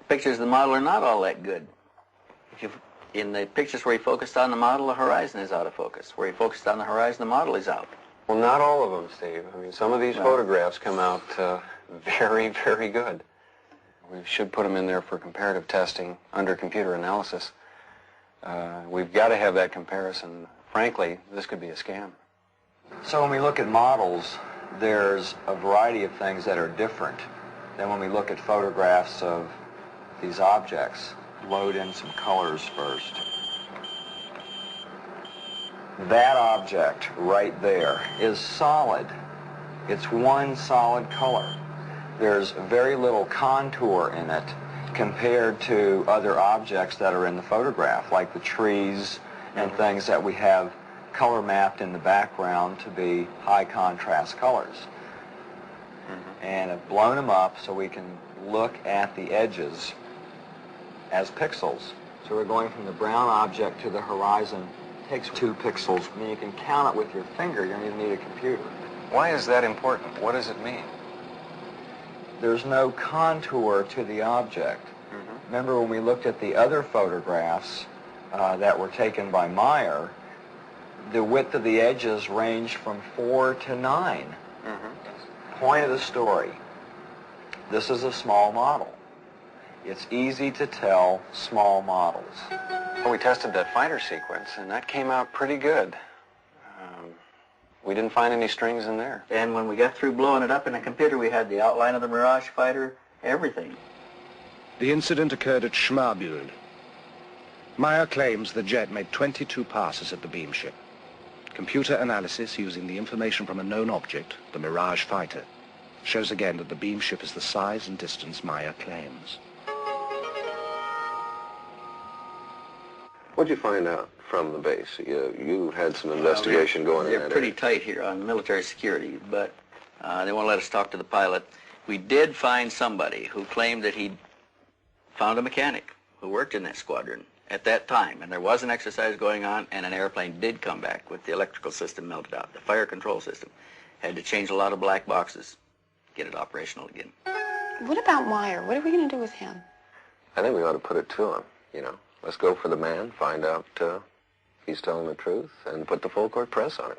pictures of the model are not all that good. In the pictures where he focused on the model, the horizon is out of focus. Where he focused on the horizon, the model is out. Well, not all of them, Steve. I mean, some of these photographs come out very, very good. We should put them in there for comparative testing under computer analysis. We've got to have that comparison. Frankly, this could be a scam. So when we look at models, there's a variety of things that are different than when we look at photographs of these objects. Load in some colors first. That object right there is solid. It's one solid color. There's very little contour in it compared to other objects that are in the photograph, like the trees and things that we have color mapped in the background to be high contrast colors. And I've blown them up so we can look at the edges as pixels. So we're going from the brown object to the horizon. It takes 2 pixels. I mean, you can count it with your finger. You don't even need a computer. Why is that important? What does it mean? There's no contour to the object. Remember when we looked at the other photographs that were taken by Meier, the width of the edges ranged from 4 to 9. Point of the story. This is a small model. It's easy to tell small models. Well, we tested that fighter sequence, and that came out pretty good. We didn't find any strings in there. And when we got through blowing it up in a computer, we had the outline of the Mirage fighter, everything. The incident occurred at Schmarbühl. Meier claims the jet made 22 passes at the beam ship. Computer analysis using the information from a known object, the Mirage fighter, shows again that the beam ship is the size and distance Meier claims. What'd you find out from the base? You had some investigation going in that They're pretty tight here on military security, but they won't let us talk to the pilot. We did find somebody who claimed that he'd found a mechanic who worked in that squadron at that time, and there was an exercise going on, and an airplane did come back with the electrical system melted out. The fire control system had to change a lot of black boxes, get it operational again. What about Meier? What are we going to do with him? I think we ought to put it to him, you know. Let's go for the man, find out if he's telling the truth, and put the full court press on him.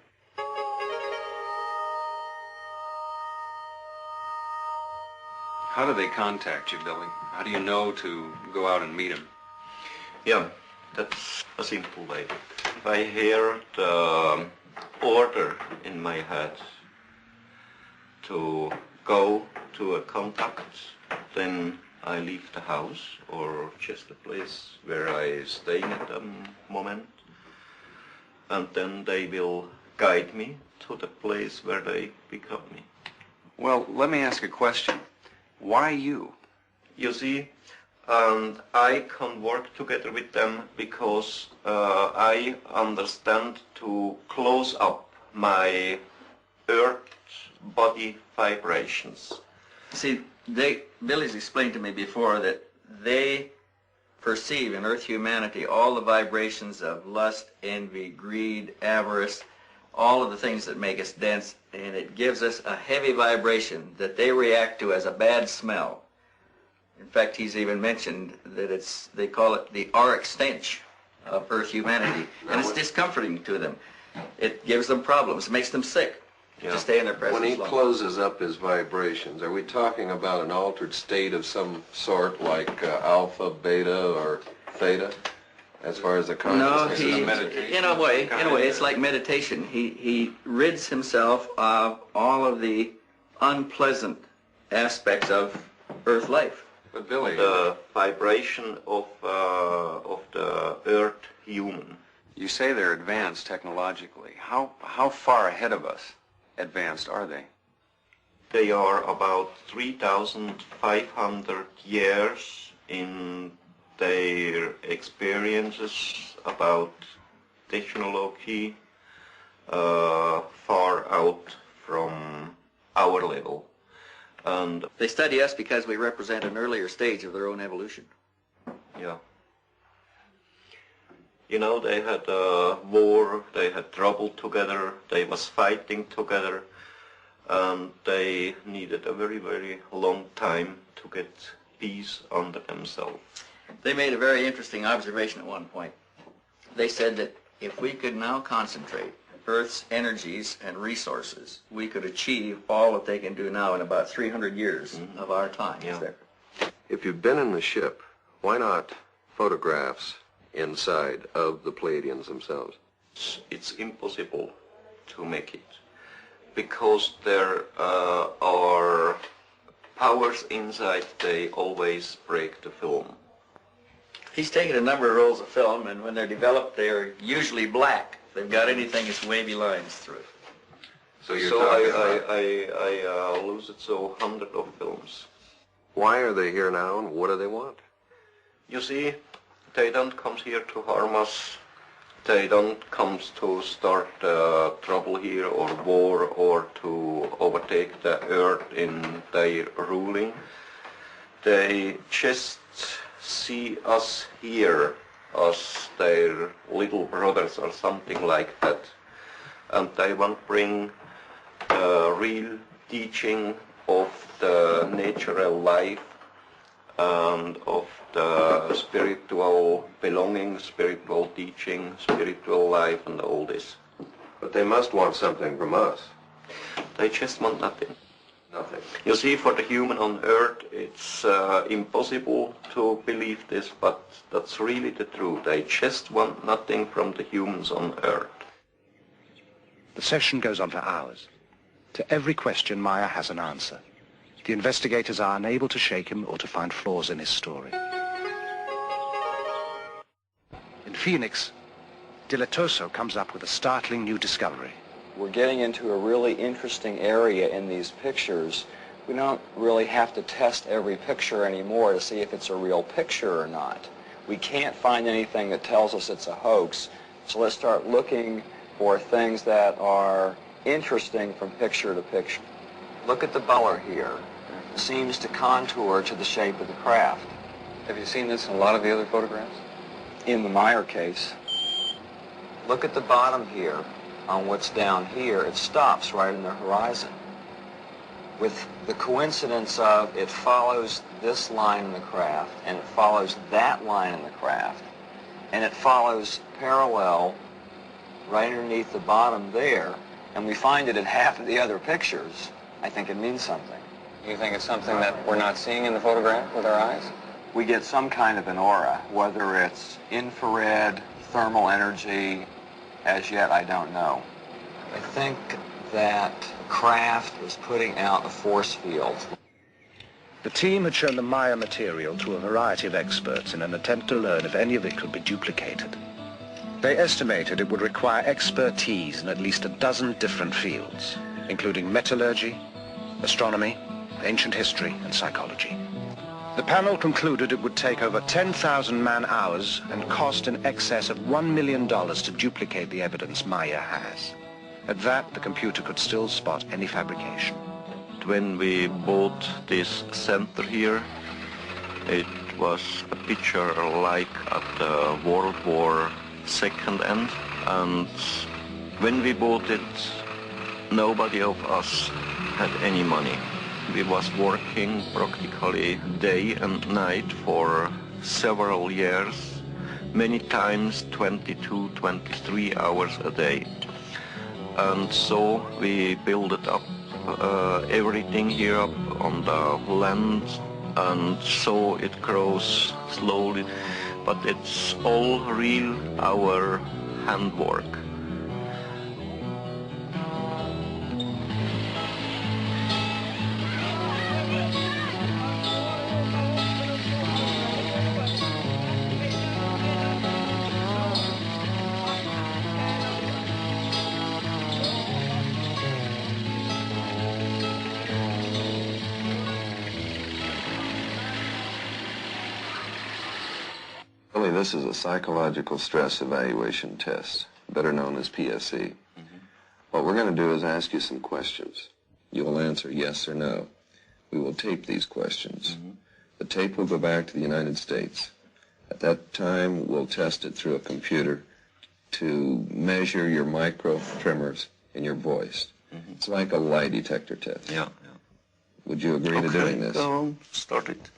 How do they contact you, Billy? How do you know to go out and meet him? Yeah, that's a simple way. If I hear the order in my head to go to a contact, then I leave the house or just the place where I stay at the moment, and then they will guide me to the place where they pick up me. Well, let me ask a question. Why you? You see, and I can work together with them because I understand to close up my earth body vibrations. See, Billy's explained to me before that they perceive in Earth humanity all the vibrations of lust, envy, greed, avarice, all of the things that make us dense, and it gives us a heavy vibration that they react to as a bad smell. In fact, he's even mentioned that they call it the auric stench of Earth humanity, and it's discomforting to them. It gives them problems. It makes them sick to stay in their presence When he long. closes up his vibrations, are we talking about an altered state of some sort, like alpha, beta, or theta, as far as the consciousness is meditation? In a way, it's like meditation. He rids himself of all of the unpleasant aspects of Earth life. But Billy, the vibration of the earth human. you say they're advanced technologically. How far ahead of us advanced are they? They are about 3,500 years in their experiences about technology, far out from our level. And They study us because we represent an earlier stage of their own evolution. yeah. You know, they had war, they had trouble together, they was fighting together, and they needed a very, very long time to get piece under themselves. They made a very interesting observation at one point. They said that if we could now concentrate Earth's energies and resources, we could achieve all that they can do now in about 300 years of our time. Yeah. If you've been in the ship, why not photographs inside of the Pleiadians themselves? It's impossible to make it because there are powers inside, they always break the film. He's taken a number of rolls of film, and when they're developed, they're usually black. If they've got anything, it's wavy lines through it. So you're So talking about... I lose it so hundreds of films. Why are they here now, and what do they want? You see, they don't come here to harm us. They don't come to start trouble here or war or to overtake the earth in their ruling. They just see us here as their little brothers or something like that. And they want to bring real teaching of the natural life and of the spiritual belonging, spiritual teaching, spiritual life and all this. But they must want something from us. They just want nothing. Nothing. You see, for the human on earth, it's impossible to believe this, but that's really the truth. They just want nothing from the humans on earth. The session goes on for hours. To every question, Meier has an answer. The investigators are unable to shake him or to find flaws in his story. In Phoenix, Dilatoso comes up with a startling new discovery. We're getting into a really interesting area in these pictures. We don't really have to test every picture anymore to see if it's a real picture or not. We can't find anything that tells us it's a hoax, so let's start looking for things that are interesting from picture to picture. Look at the color here. It seems to contour to the shape of the craft. Have you seen this in a lot of the other photographs? In the Meier case, look at the bottom here. On what's down here, it stops right in the horizon. With the coincidence of it follows this line in the craft, and it follows that line in the craft, and it follows parallel right underneath the bottom there, and we find it in half of the other pictures, I think it means something. You think it's something that we're not seeing in the photograph with our eyes? We get some kind of an aura, whether it's infrared, thermal energy, as yet I don't know. I think that craft is putting out a force field. The team had shown the Meier material to a variety of experts in an attempt to learn if any of it could be duplicated. They estimated it would require expertise in at least a dozen different fields, including metallurgy, astronomy, ancient history, and psychology. The panel concluded it would take over 10,000 man-hours and cost in excess of $1 million to duplicate the evidence Meier has. At that, the computer could still spot any fabrication. When we bought this center here, it was a picture like at the World War II end, and when we bought it, nobody of us had any money. We was working practically day and night for several years, many times 22, 23 hours a day. And so we built it up, everything here up on the land, and so it grows slowly, but it's all real, our handwork. Really, this is a psychological stress evaluation test, better known as PSE. What we're going to do is ask you some questions. You will answer yes or no. We will tape these questions. The tape will go back to the United States. At that time, we'll test it through a computer to measure your micro tremors in your voice. It's like a lie detector test. Yeah. Would you agree to doing this? Go on, start it.